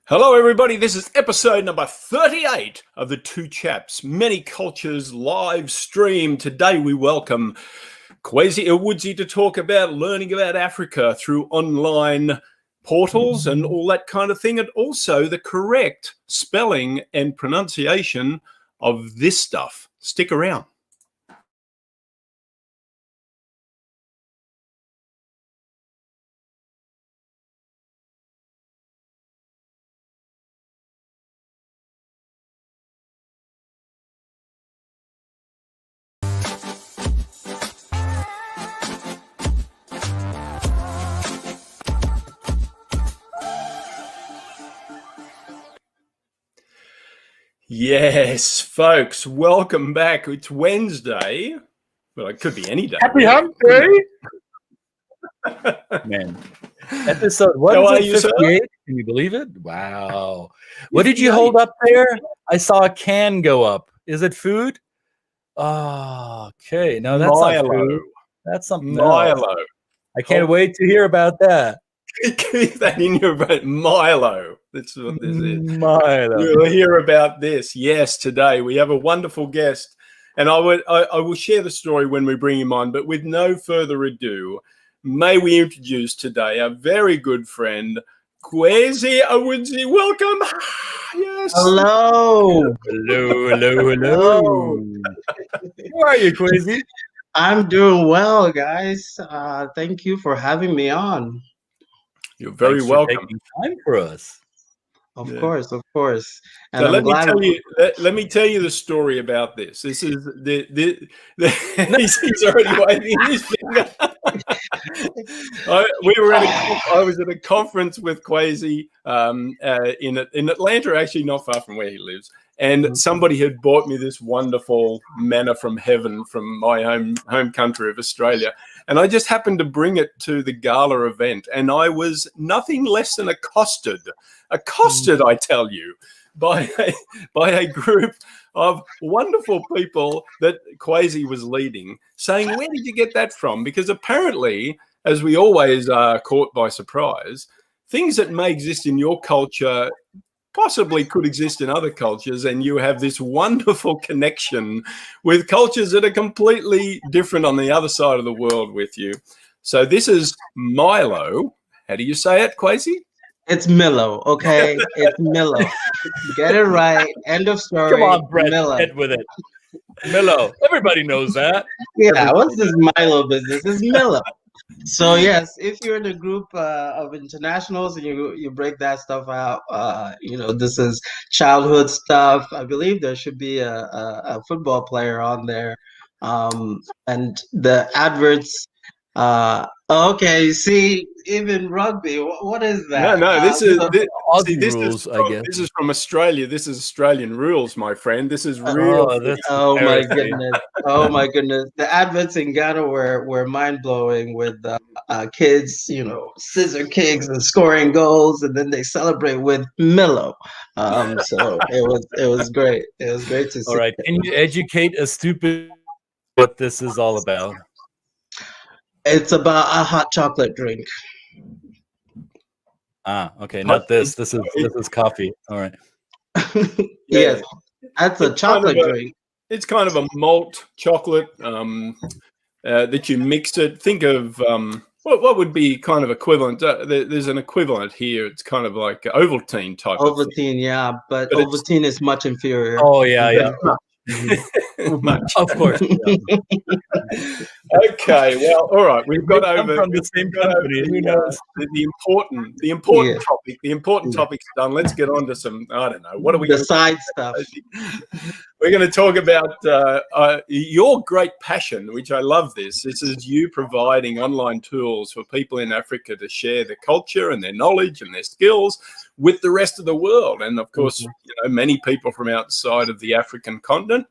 Hello, everybody. This is episode number 38 of the Two Chaps Many Cultures live stream. Today, we welcome Kwesi Ewoodzie to talk about learning about Africa through online portals and all that kind of thing, and also the correct spelling and pronunciation of this stuff. Stick around. Yes, folks, welcome back. It's Wednesday. Well, it could be any day. Happy hump day. Man. Episode 158. Can you believe it? Wow. What did you hold up there? I saw a can go up. Is it food? Oh, okay. No, that's not food. That's something else. Milo. I can't wait to hear about that. Keep that in your brain. Milo. That's what this is. Milo. You'll hear about this. Yes, today we have a wonderful guest, and I will share the story when we bring him on. But with no further ado, may we introduce today our very good friend, Kwesi Ewoodzie. Welcome. Yes. Hello. Hello. How are you, Kwesi? I'm doing well, guys. Thank you for having me on. You're very welcome. Taking time for us. Of course. And so let me tell you the story about this. This is he's already waving his finger. I was at a conference with Kwesi in Atlanta, actually not far from where he lives. And somebody had bought me this wonderful manna from heaven from my home country of Australia. And I just happened to bring it to the gala event. And I was nothing less than accosted, I tell you, by a group of wonderful people that Kwesi was leading, saying, where did you get that from? Because apparently, as we always are caught by surprise, things that may exist in your culture possibly could exist in other cultures, and you have this wonderful connection with cultures that are completely different on the other side of the world with you. So this is Milo. How do you say it, Kwesi? It's Milo, okay? It's Milo. Get it right. End of story. Come on, Brett. Milo. Head with it. Milo. Everybody knows that. Yeah, what's this Milo business? It's Milo. So yes, if you're in a group of internationals and you break that stuff out, this is childhood stuff. I believe there should be a football player on there, and the adverts. Okay, see, even rugby. What is that? No, this rules, I guess. This is from Australia. This is Australian rules, my friend. This is real. My goodness. Oh my goodness. The adverts in Ghana were mind blowing with kids, scissor kicks and scoring goals, and then they celebrate with Milo. So it was great. It was great to see. All right. Can you educate a stupid what this is all about? It's about a hot chocolate drink. Okay. Not this. This is coffee. All right. Yes, that's a chocolate drink. It's kind of a malt chocolate that you mix it. Think of what would be kind of equivalent. There's an equivalent here. It's kind of like Ovaltine type. Ovaltine, yeah, but Ovaltine is much inferior. Oh yeah. Much. Of course. Yeah. Okay, well, all right. We've got over from the same company. Who knows? The important topic. The important topic's done. Let's get on to some. I don't know. What are we? The side stuff. We're going to talk about your great passion, which I love. This is you providing online tools for people in Africa to share their culture and their knowledge and their skills with the rest of the world. And of course, many people from outside of the African continent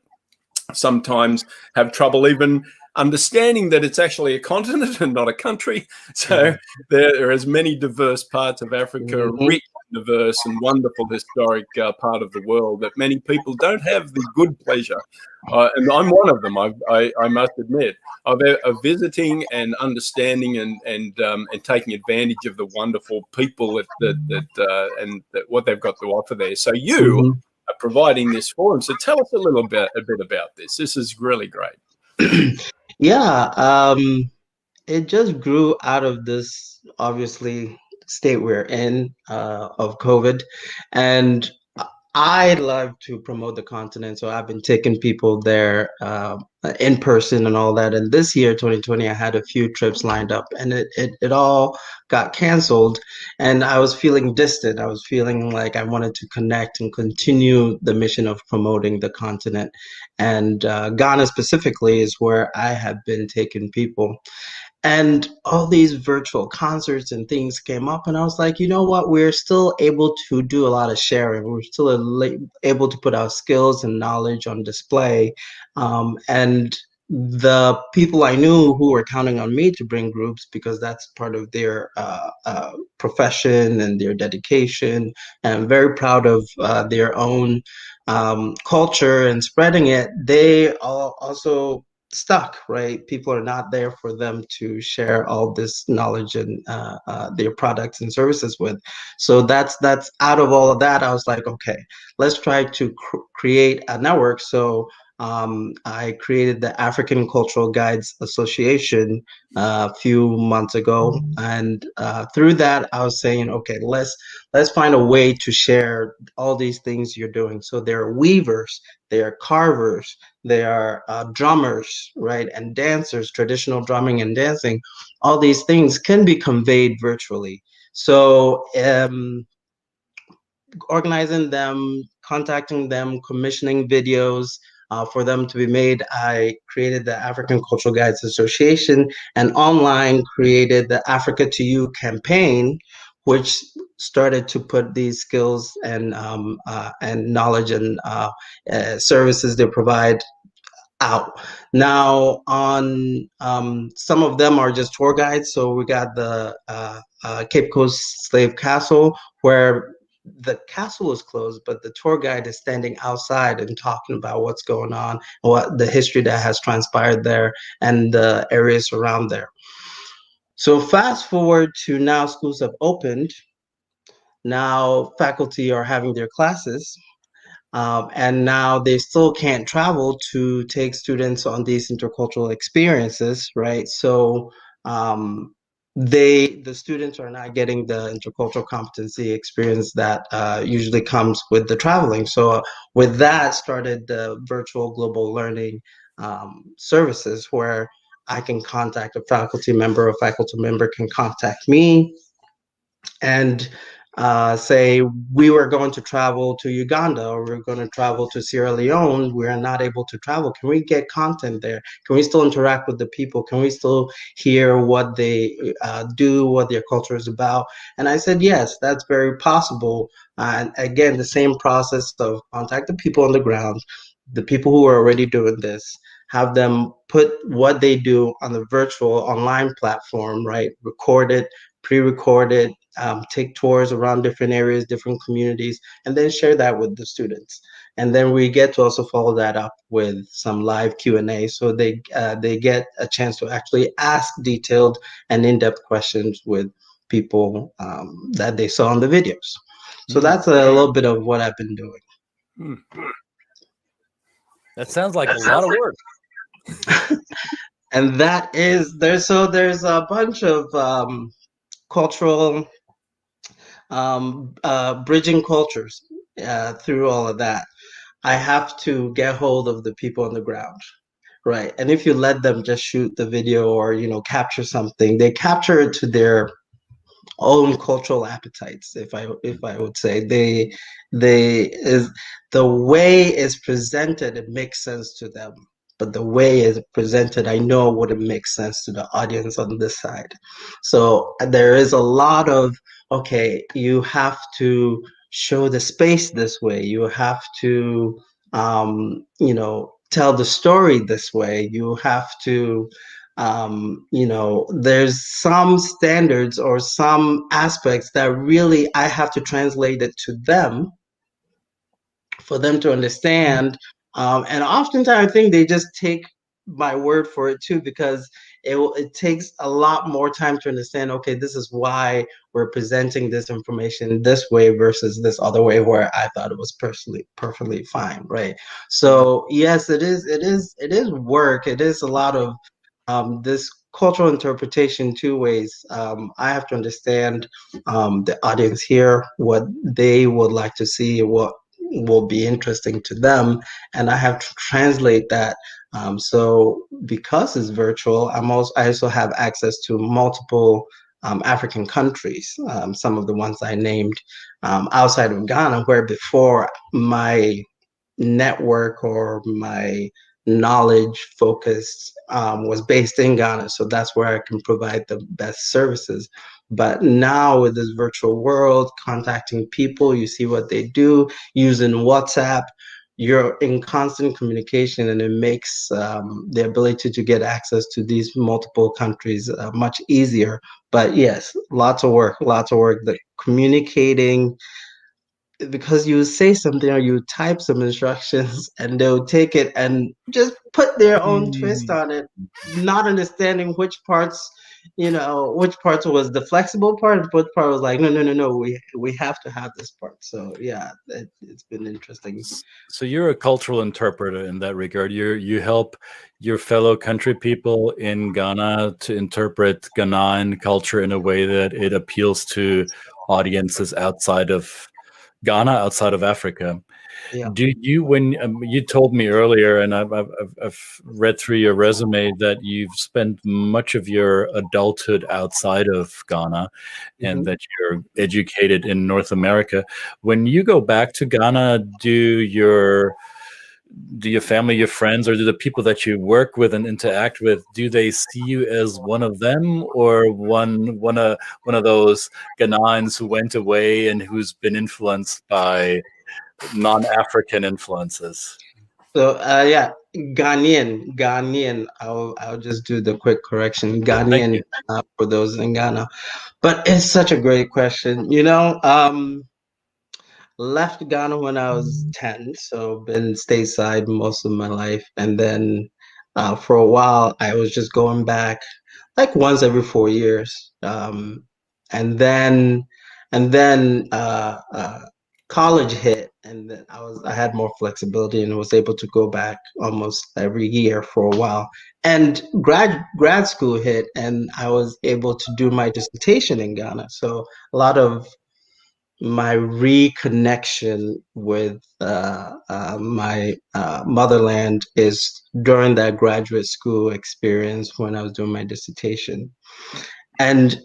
sometimes have trouble even understanding that it's actually a continent and not a country. So there are as many diverse parts of Africa, rich diverse and wonderful historic part of the world that many people don't have the good pleasure, and I'm one of them. I must admit, of visiting and understanding and taking advantage of the wonderful people and what they've got to offer there. So you are providing this forum. So tell us a bit about this. This is really great. Yeah, it just grew out of this, obviously, state we're in of COVID. And I love to promote the continent. So I've been taking people there in person and all that. And this year, 2020, I had a few trips lined up and it all got canceled. And I was feeling distant. I was feeling like I wanted to connect and continue the mission of promoting the continent. And Ghana specifically is where I have been taking people. And all these virtual concerts and things came up, and I was like, you know what? We're still able to do a lot of sharing. We're still able to put our skills and knowledge on display. And the people I knew who were counting on me to bring groups, because that's part of their profession and their dedication, and I'm very proud of their own culture and spreading it, they also stuck, right? People are not there for them to share all this knowledge and their products and services with. So that's out of all of that, I was like, okay, let's try to create a network. So I created the African Cultural Guides Association a few months ago, and through that, I was saying, okay, let's find a way to share all these things you're doing. So there are weavers, there are carvers, there are drummers, right, and dancers, traditional drumming and dancing. All these things can be conveyed virtually. So organizing them, contacting them, commissioning videos for them to be made, I created the African Cultural Guides Association, and online created the Africa to You campaign, which started to put these skills and knowledge and services they provide out. Now, on some of them are just tour guides. So we got the Cape Coast Slave Castle, where the castle is closed, but the tour guide is standing outside and talking about what's going on, what the history that has transpired there, and the areas around there. So fast forward to now, schools have opened. Now faculty are having their classes. And now they still can't travel to take students on these intercultural experiences, right? So the students are not getting the intercultural competency experience that usually comes with the traveling. So with that started the virtual global learning services, where I can contact a faculty member can contact me and say, we were going to travel to Uganda, or we're going to travel to Sierra Leone, we are not able to travel. Can we get content there? Can we still interact with the people? Can we still hear what they do, what their culture is about? And I said, yes, that's very possible. And again, the same process of contact the people on the ground, the people who are already doing this, have them put what they do on the virtual online platform, right? Record it, pre-record it, take tours around different areas, different communities, and then share that with the students. And then we get to also follow that up with some live Q&A, so they get a chance to actually ask detailed and in-depth questions with people that they saw in the videos. So that's a little bit of what I've been doing. That sounds like a lot of work. And that is there's a bunch of cultural bridging cultures through all of that. I have to get hold of the people on the ground, right? And if you let them just shoot the video or capture something, they capture it to their own cultural appetites. If I would say the way it's presented, it makes sense to them. But the way it's presented, I know wouldn't make sense to the audience on this side. So there is a lot of, okay, you have to show the space this way. You have to, tell the story this way. You have to you know, there's some standards or some aspects that really I have to translate it to them for them to understand. And oftentimes I think they just take my word for it too, because it takes a lot more time to understand, okay, this is why we're presenting this information this way versus this other way where I thought it was perfectly fine, right? So yes, it is work. It is a lot of this cultural interpretation two ways. I have to understand the audience here, what they would like to see, what will be interesting to them, and I have to translate that. So because it's virtual, I also have access to multiple African countries, some of the ones I named outside of Ghana, where before my network or my knowledge focus was based in Ghana. So that's where I can provide the best services. But now with this virtual world, contacting people, you see what they do, using WhatsApp, you're in constant communication, and it makes the ability to get access to these multiple countries much easier. But yes, lots of work. The communicating, because you say something or you type some instructions and they'll take it and just put their own twist on it, not understanding which parts, you know, which parts was the flexible part, which part was like, no, we have to have this part. So yeah, it's been interesting. So you're a cultural interpreter in that regard. You help your fellow country people in Ghana to interpret Ghanaian culture in a way that it appeals to audiences outside of Ghana, outside of Africa. Yeah. Do you, when you told me earlier, and I've read through your resume, that you've spent much of your adulthood outside of Ghana, and that you're educated in North America. When you go back to Ghana, do your family, your friends, or do the people that you work with and interact with, do they see you as one of them, or one of those Ghanaians who went away and who's been influenced by non-African influences? So yeah, Ghanaian. I'll just do the quick correction. Ghanaian for those in Ghana. But it's such a great question. You know, left Ghana when I was 10, so been stateside most of my life. And then for a while, I was just going back like once every 4 years. And then college hit, and then I had more flexibility and was able to go back almost every year for a while. And grad school hit, and I was able to do my dissertation in Ghana. So a lot of my reconnection with my motherland is during that graduate school experience when I was doing my dissertation. And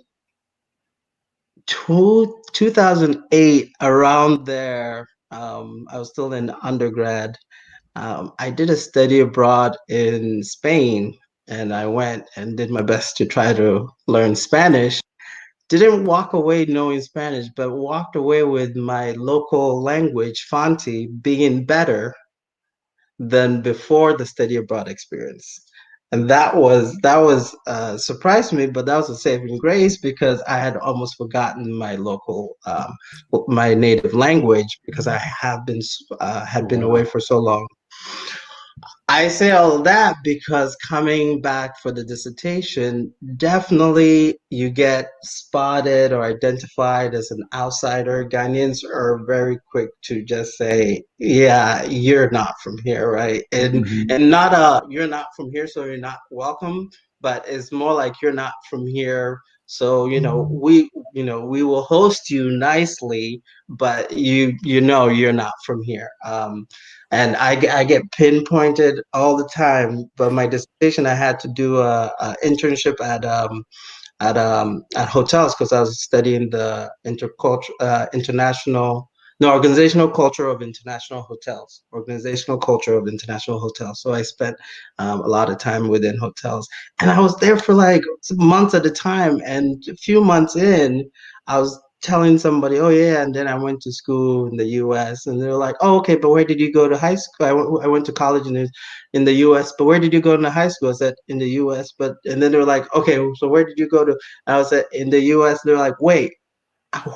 2008, around there, I was still in undergrad. I did a study abroad in Spain, and I went and did my best to try to learn Spanish. Didn't walk away knowing Spanish, but walked away with my local language, Fanti, being better than before the study abroad experience. And that surprised me, but that was a saving grace, because I had almost forgotten my local, my native language, because I had been away for so long. I say all of that because coming back for the dissertation, definitely you get spotted or identified as an outsider. Ghanaians are very quick to just say, yeah, you're not from here, right? And not you're not from here, so you're not welcome, but it's more like you're not from here. So, we will host you nicely, but you're not from here. And I get pinpointed all the time. But my dissertation, I had to do a internship at hotels, because I was studying the organizational culture of international hotels. Organizational culture of international hotels. So I spent a lot of time within hotels, and I was there for like months at a time. And a few months in, I was telling somebody, oh yeah, and then I went to school in the U.S. and they're like, oh okay, but where did you go to high school? I went to college in the U.S. But where did you go to high school? I said in the U.S. But and then they're like, okay, so where did you go to? I was in the U.S. They're like, wait,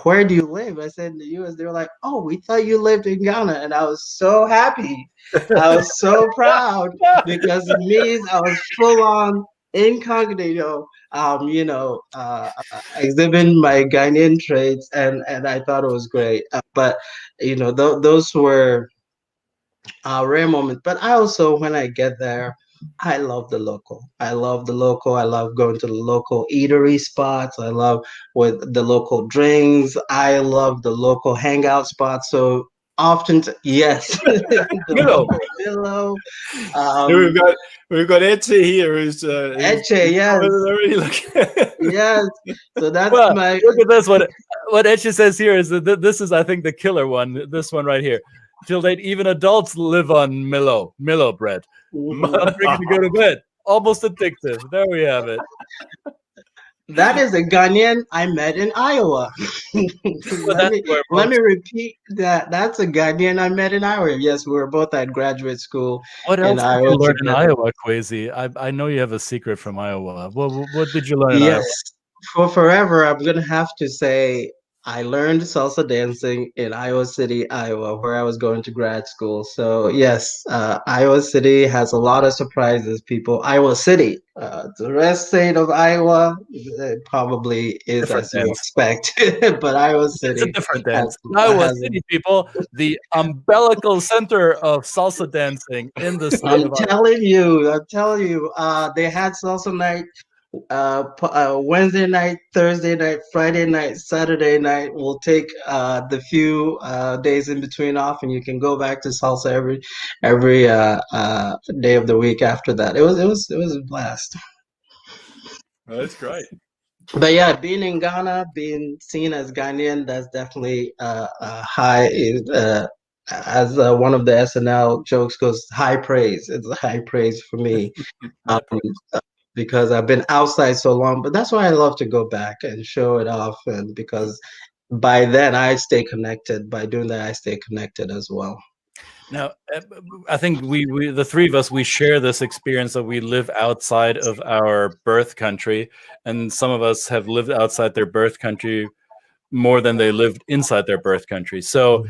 where do you live? I said in the U.S. They were like, oh, we thought you lived in Ghana, and I was so happy. I was so proud because it means I was full on incognito, exhibiting my Ghanaian traits, and I thought it was great. But those were rare moments. But I also, when I get there, I love the local. I love the local. I love going to the local eatery spots. I love with the local drinks. I love the local hangout spots. So often, yes, the local Milo. We've got 𝙏𝙬𝙤 here, who's Ecce, yes, yes. So that's well, my. Look at this. What 𝙏𝙬𝙤 says here is that this is, I think, the killer one. This one right here. Till date, even adults live on Milo bread. I'm drinking to go to bed. Almost addictive. There we have it. That is a Ghanaian I met in Iowa. let me repeat that. That's a Ghanaian I met in Iowa. Yes, we were both at graduate school. What else did you learn in Iowa, Kwesi? I know you have a secret from Iowa. What did you learn in Iowa? For forever, I'm going to have to say I learned salsa dancing in Iowa City, Iowa, where I was going to grad school. So yes, Iowa City has a lot of surprises, people. Iowa City, the rest state of Iowa, it probably is different as you expect, but Iowa City. It's a different dance. Iowa City, people, the umbilical center of salsa dancing in the state of Iowa. I'm telling you, they had salsa night Wednesday night, Thursday night, Friday night, Saturday night. We'll take the few days in between off, and you can go back to salsa every day of the week after that. It was a blast. Oh, that's great. But yeah, being in Ghana, being seen as Ghanaian, that's definitely high. As one of the SNL jokes goes, high praise. It's a high praise for me. Because I've been outside so long, but that's why I love to go back and show it off. And because by then I stay connected. By doing that, I stay connected as well. Now, I think we the three of us, we share this experience that we live outside of our birth country, and some of us have lived outside their birth country more than they lived inside their birth country. So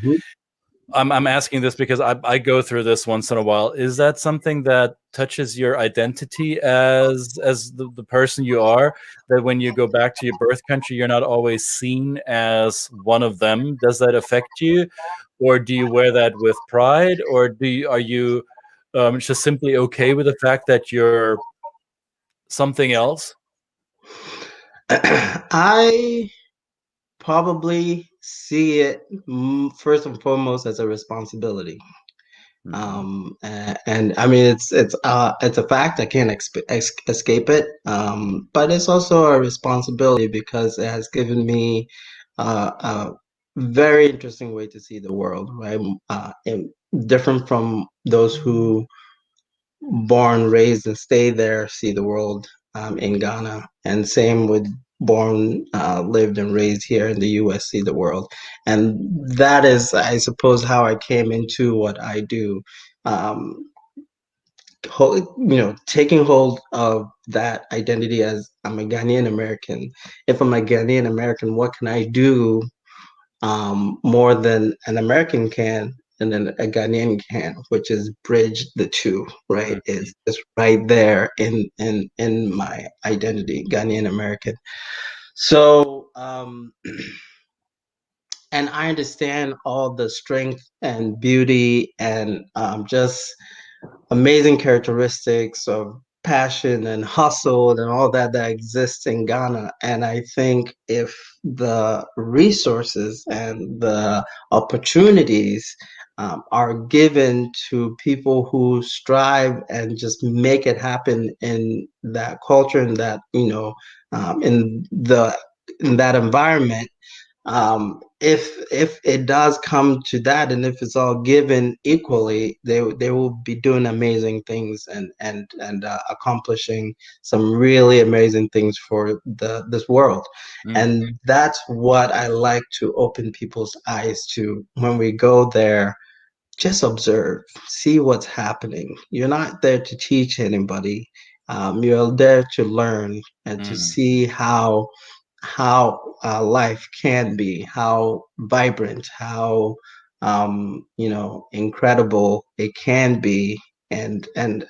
I'm asking this because I go through this once in a while. Is that something that touches your identity as the person you are? That when you go back to your birth country, you're not always seen as one of them? Does that affect you? Or do you wear that with pride? Or are you just simply okay with the fact that you're something else? I probably see it first and foremost as a responsibility. And I mean, it's a fact. I can't escape it. But it's also a responsibility because it has given me a very interesting way to see the world, right? And different from those who born, raised, and stay there see the world in Ghana, and same with born, lived, and raised here in the U.S. see the world. And that is, I suppose, how I came into what I do. Taking hold of that identity as I'm a Ghanaian American. If I'm a Ghanaian American, what can I do more than an American can and then a Ghanaian can, which is bridge the two, right? It's just right there in my identity, Ghanaian American. So, and I understand all the strength and beauty and just amazing characteristics of passion and hustle and all that exists in Ghana. And I think if the resources and the opportunities are given to people who strive and just make it happen in that culture and that, in that environment, if it does come to that, and if it's all given equally, they will be doing amazing things and accomplishing some really amazing things for this world. And that's what I like to open people's eyes to when we go there. Just observe, see what's happening. You're not there to teach anybody. You're there to learn and to see how life can be, how vibrant, how incredible it can be, and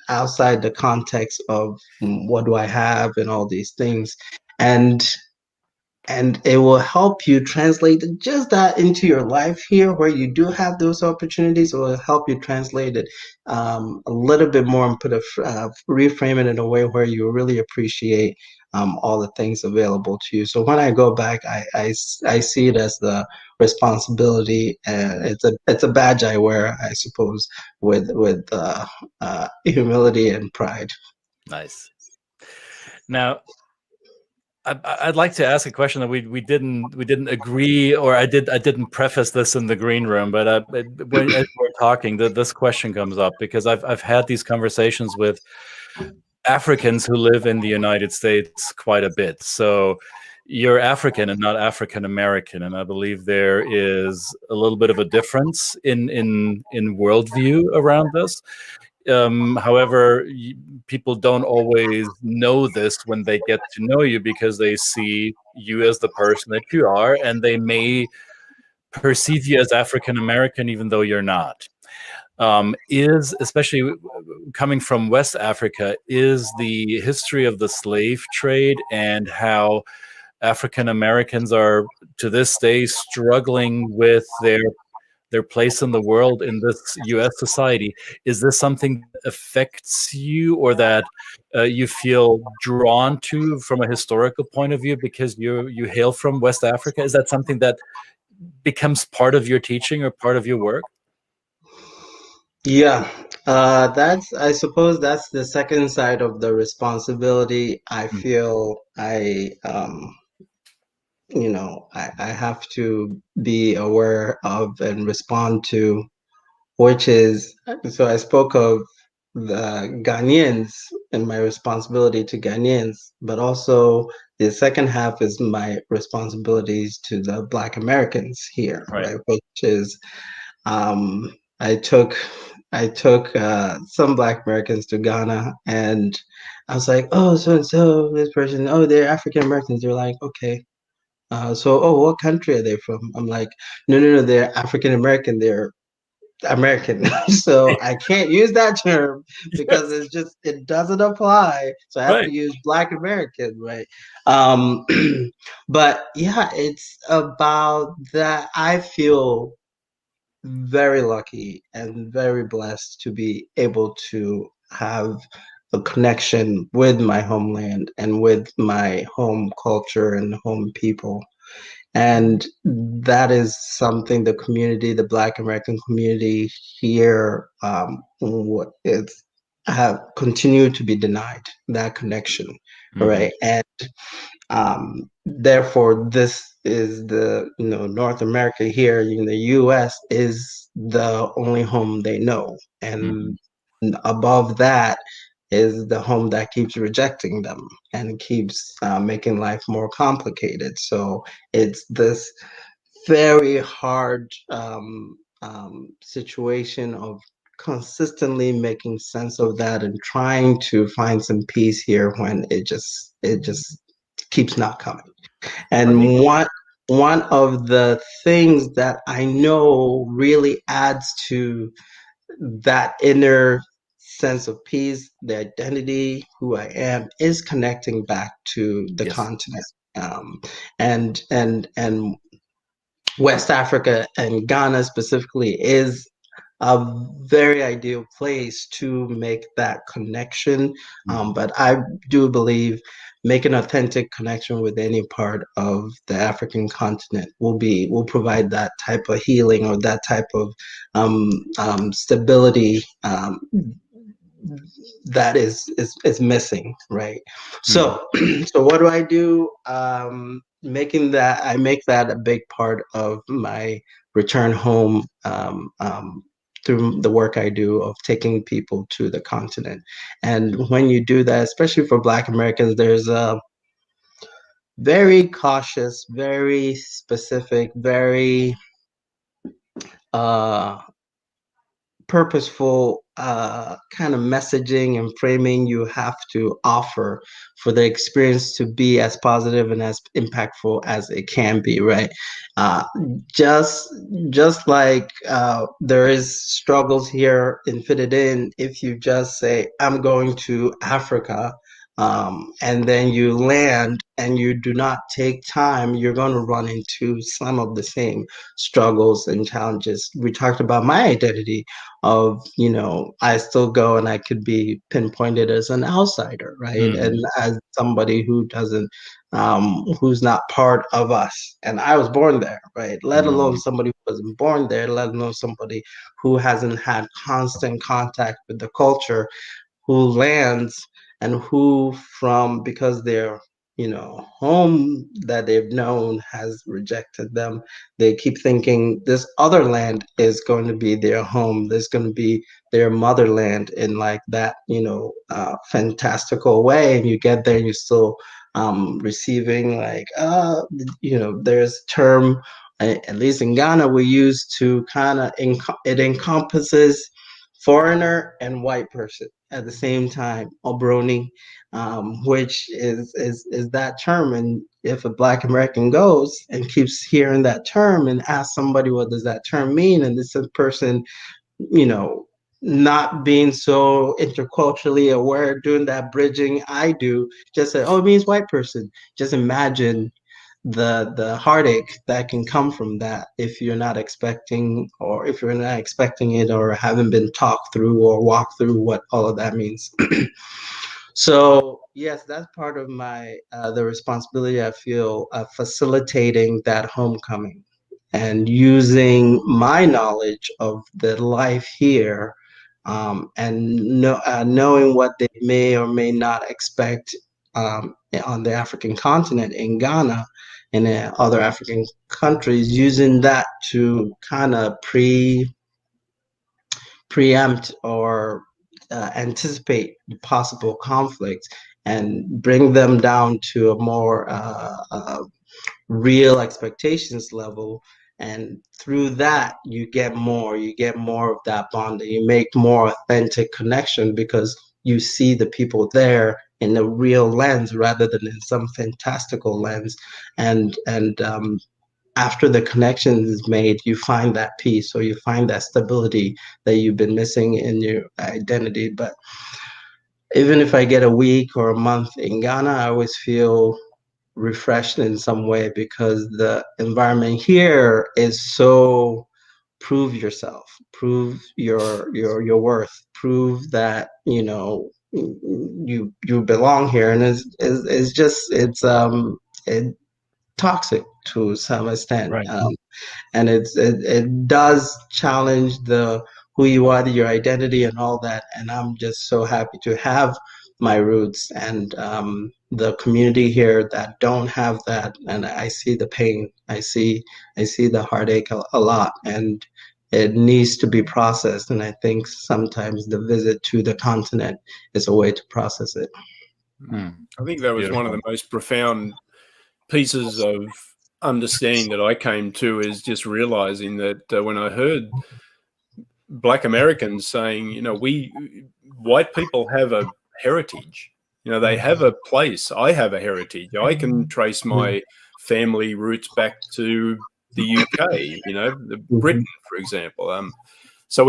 outside the context of what do I have and all these things, and it will help you translate just that into your life here where you do have those opportunities. It will help you translate it a little bit more and reframe it in a way where you really appreciate all the things available to you. So when I go back, I see it as the responsibility, and it's a badge I wear, I suppose, with humility and pride. Nice. Now, I'd like to ask a question that we didn't agree, or I didn't preface this in the green room, but as we're talking, this question comes up because I've had these conversations with Africans who live in the United States quite a bit. So you're African and not African American, and I believe there is a little bit of a difference in worldview around this. However, people don't always know this when they get to know you, because they see you as the person that you are, and they may perceive you as African American even though you're not. Is, especially coming from West Africa, is the history of the slave trade and how African Americans are to this day struggling with their place in the world, in this U.S. society. Is this something that affects you, or that you feel drawn to from a historical point of view because you hail from West Africa? Is that something that becomes part of your teaching or part of your work? Yeah, I suppose that's the second side of the responsibility. I feel I have to be aware of and respond to, which is, so I spoke of the Ghanaians and my responsibility to Ghanaians, but also the second half is my responsibilities to the Black Americans here, right? Which is, I took some Black Americans to Ghana, and I was like, oh, so and so, this person, oh, they're African Americans. They're like, okay. Oh, what country are they from? I'm like, no, they're African American. They're American. So I can't use that term because it doesn't apply. So I have to use Black American, right? But yeah, it's about that. I feel very lucky and very blessed to be able to have a connection with my homeland and with my home culture and home people. And that is something the community, the Black American community here, it's have continued to be denied that connection, right? And therefore, this is the, North America here in the U.S. is the only home they know. And above that is the home that keeps rejecting them and keeps making life more complicated. So it's this very hard situation of consistently making sense of that and trying to find some peace here when it just keeps not coming. And one of the things that I know really adds to that inner sense of peace, the identity, who I am, is connecting back to the continent. And West Africa and Ghana specifically is a very ideal place to make that connection. But I do believe making an authentic connection with any part of the African continent will provide that type of healing or that type of stability that is missing, right? So so what do? Making that, I make that a big part of my return home, through the work I do of taking people to the continent. And when you do that, especially for Black Americans, there's a very cautious, very specific, very purposeful kind of messaging and framing you have to offer for the experience to be as positive and as impactful as it can be, right? Uh, just like there is struggles here in Fit It In, if you just say, I'm going to Africa, and then you land and you do not take time, you're going to run into some of the same struggles and challenges. We talked about my identity of, I still go and I could be pinpointed as an outsider, right? And as somebody who doesn't, who's not part of us. And I was born there, right? Let alone somebody who wasn't born there, let alone somebody who hasn't had constant contact with the culture, who lands and who, from, because their home that they've known has rejected them, they keep thinking this other land is going to be their home, there's going to be their motherland in like that fantastical way. And you get there and you're still receiving like there's term, at least in Ghana, we use to kind of it encompasses foreigner and white person at the same time, obroni, which is that term. And if a Black American goes and keeps hearing that term and asks somebody, what does that term mean? And this person, not being so interculturally aware, doing that bridging I do, just say, oh, it means white person. Just imagine the heartache that can come from that if you're not expecting, or if you're not expecting it, or haven't been talked through or walked through what all of that means. So yes, that's part of my the responsibility I feel of facilitating that homecoming and using my knowledge of the life here, and knowing what they may or may not expect on the African continent, in Ghana and in other African countries, using that to kind of preempt or anticipate possible conflicts and bring them down to a more real expectations level. And through that, you get more of that bonding. You make more authentic connection because you see the people there in a real lens rather than in some fantastical lens. And after the connection is made, you find that peace, or you find that stability that you've been missing in your identity. But even if I get a week or a month in Ghana, I always feel refreshed in some way, because the environment here is so prove yourself, prove your worth, prove that you belong here. And it's just it's toxic to some extent, Right. and it does challenge the who you are, your identity, and all that. And I'm just so happy to have my roots and the community here that don't have that. And I see the pain, I see the heartache a lot, and it needs to be processed. And I think sometimes the visit to the continent is a way to process it. I think that was one of the most profound pieces of understanding that I came to, is just realizing that when I heard Black Americans saying, we white people have a heritage, they have a place. I have a heritage. I can trace my family roots back to the UK, Britain, for example. So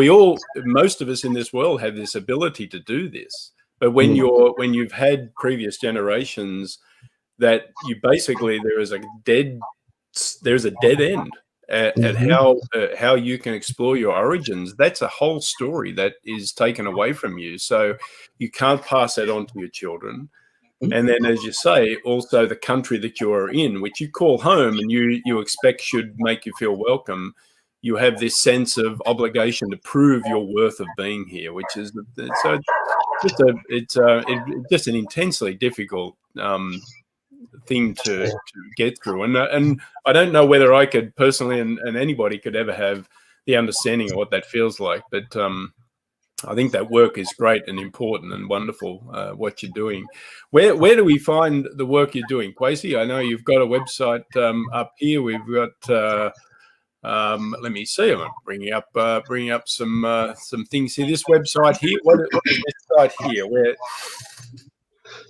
most of us in this world have this ability to do this. But when you've had previous generations, that you basically, there's a dead end at how you can explore your origins. That's a whole story that is taken away from you. So you can't pass that on to your children. And then, as you say, also the country that you are in, which you call home and you expect should make you feel welcome, you have this sense of obligation to prove your worth of being here, which is so it's just an intensely difficult thing to get through, and I don't know whether I could personally and anybody could ever have the understanding of what that feels like, but I think that work is great and important and wonderful, what you're doing. Where do we find the work you're doing, Kwesi? I know you've got a website up here. We've got let me see. I'm bringing up some things here. This website here. What is this site here? Where?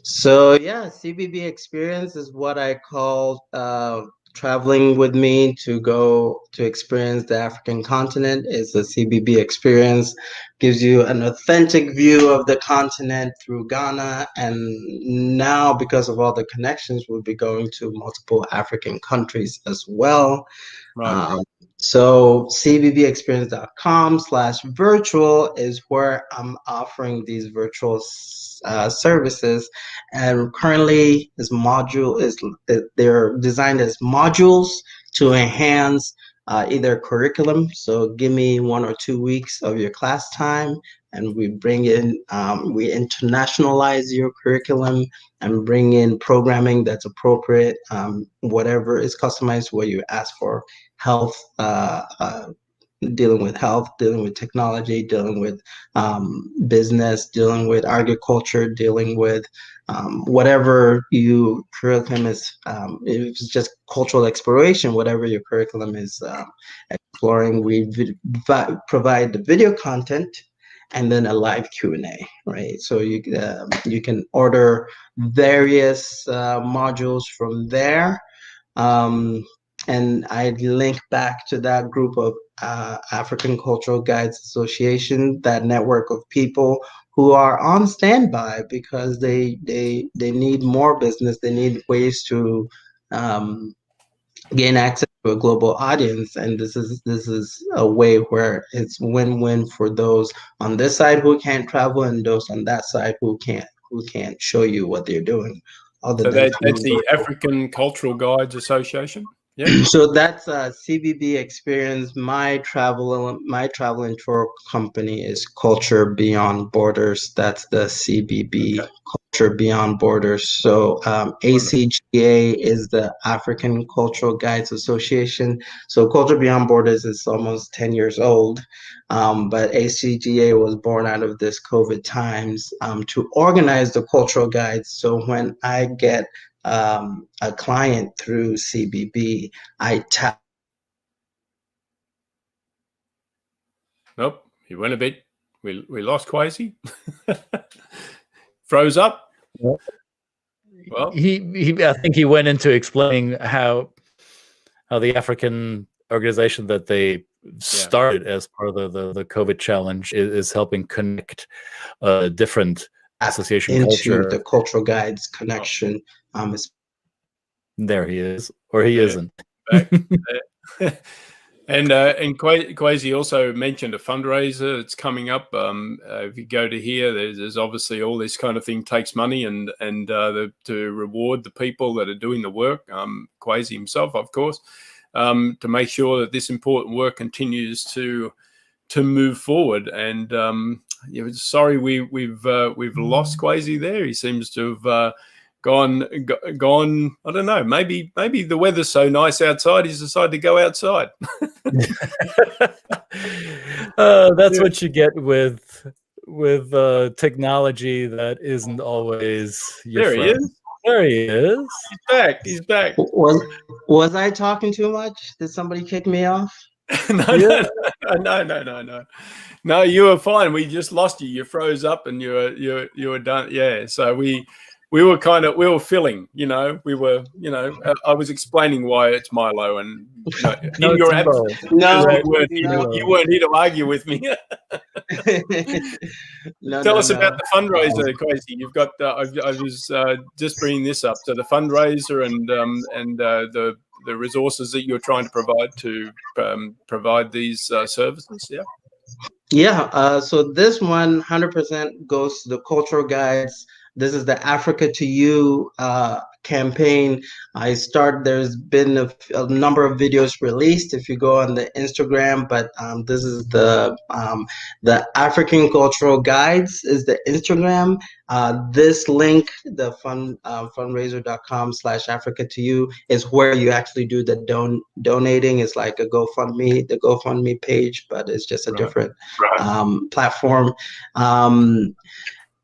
So yeah, CBB experience is what I call traveling with me to go to experience the African continent. Is the CBB experience, gives you an authentic view of the continent through Ghana, and now because of all the connections, we'll be going to multiple African countries as well. Right. So cbbexperience.com/virtual is where I'm offering these virtual services, and currently they're designed as modules to enhance either curriculum. So give me 1 or 2 weeks of your class time, and we bring in, we internationalize your curriculum and bring in programming that's appropriate, whatever is customized, what you ask for, health, dealing with health, dealing with technology, dealing with business, dealing with agriculture, dealing with whatever your curriculum is. If it's just cultural exploration, whatever your curriculum is exploring, we provide the video content and then a live Q&A, right? So you can order various modules from there. And I link back to that group of African Cultural Guides Association, that network of people who are on standby because they need more business. They need ways to gain access to a global audience, and this is a way where it's win-win for those on this side who can't travel and those on that side who can't show you what they're doing. So that's the African Cultural Guides Association. Yeah. So that's CBB Experience. My travel and tour company is Culture Beyond Borders. That's the CBB. Okay. Culture Beyond Borders. So ACGA is the African Cultural Guides Association. So Culture Beyond Borders is almost 10 years old, but ACGA was born out of this COVID times to organize the cultural guides. So when I get a client through CBB, I tap. Nope, he went a bit. We lost Kwesi. Froze up. Well, I think he went into explaining how the African organization that they started as part of the COVID challenge is helping connect different association into culture. The cultural guides connection. There he is, or he isn't. And Kwesi also mentioned a fundraiser that's coming up. If you go to here, there's obviously all this kind of thing takes money, and to reward the people that are doing the work. Kwesi himself, of course, to make sure that this important work continues to move forward. And sorry, we've lost Kwesi there. He seems to have gone. I don't know. Maybe the weather's so nice outside, he's decided to go outside. That's what you get with technology that isn't always your there friend. He is. There he is. He's back. Was I talking too much? Did somebody kick me off? No, you were fine. We just lost you. You froze up and you were done. Yeah. So we were filling, we were, I was explaining why it's Milo, and in your absence, you weren't here to argue with me. Tell us about the fundraiser, Kwesi. You've got, I was just bringing this up. So the fundraiser and the resources that you're trying to provide to provide these services. Yeah. Yeah. So this one 100% goes to the cultural guides. This is the Africa to You campaign. There's been a number of videos released if you go on the Instagram, but this is the African Cultural Guides is the Instagram. This link, the fundraiser.com/Africa to You, is where you actually do the donating. It's like the GoFundMe page, but it's just a different platform.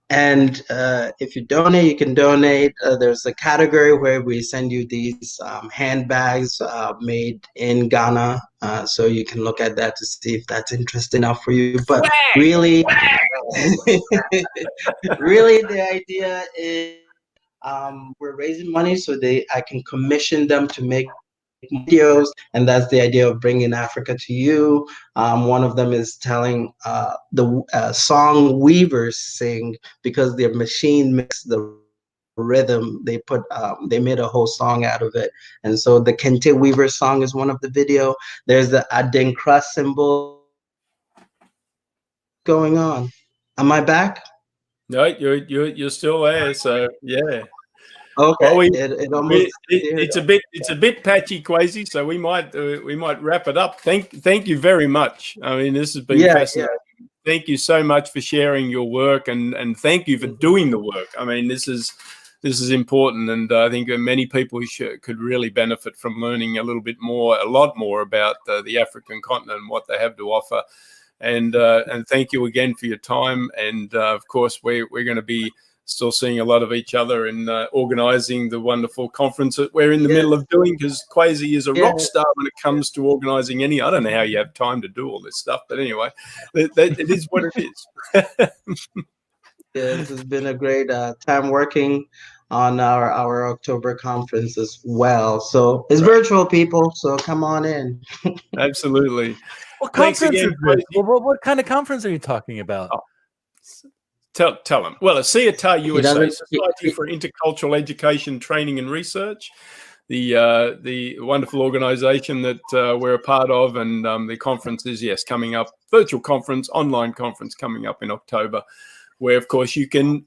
And if you donate, you can donate. There's a category where we send you these handbags made in Ghana. So you can look at that to see if that's interesting enough for you. But really, really the idea is we're raising money so I can commission them to make videos, and that's the idea of bringing Africa to You. One of them is telling the song weavers sing, because their machine makes the rhythm. They made a whole song out of it, and so the Kente Weaver song is one of the video. There's the Adinkra symbol going on. Am I back? No, you're still there. So yeah. Okay. Well, it's a bit patchy, Kwesi. So we might wrap it up. Thank you very much. I mean, this has been fascinating. Yeah. Thank you so much for sharing your work, and thank you for doing the work. I mean, this is important, and I think many people could really benefit from learning a lot more about the African continent and what they have to offer. And thank you again for your time. And of course, we're going to be still seeing a lot of each other in organizing the wonderful conference that we're in the middle of doing, because Kwesi is a rock star when it comes to organizing I don't know how you have time to do all this stuff, but anyway, it is what it is. This has been a great time working on our October conference as well. So it's virtual, people, so come on in. Absolutely. What conference is this? What kind of conference are you talking about? Oh. Tell them. Well, a 𝙤𝙬𝙤 USA, Society for Intercultural Education, Training and Research, the wonderful organization that we're a part of, and the conference is coming up, virtual conference, online conference coming up in October, where of course you can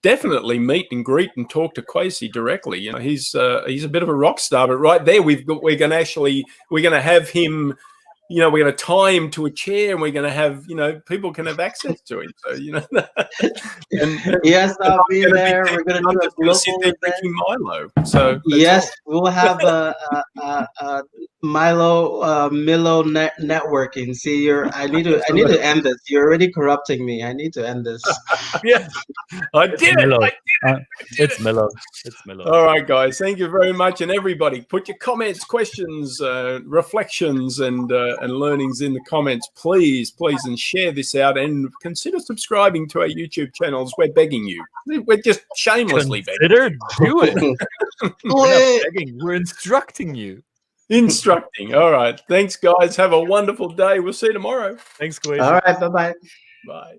definitely meet and greet and talk to Kwesi directly. You know, he's a bit of a rock star, but right there we're going to have him. You know, we're going to tie him to a chair, and we're going to have, people can have access to him. So, yes, I'll be there. We're going to do a global drinking Milo. So yes, we'll have a Milo networking. See, I need to end this. You're already corrupting me. I need to end this. Yeah, I did it. It's Milo. It's Milo. All right, guys. Thank you very much, and everybody, put your comments, questions, reflections, and learnings in the comments, please, and share this out, and consider subscribing to our YouTube channels. We're begging you. We're just shamelessly begging. Do it. We're not begging. We're instructing you. All right. Thanks, guys. Have a wonderful day. We'll see you tomorrow. Thanks, Kwesi. All right. Bye-bye. Bye.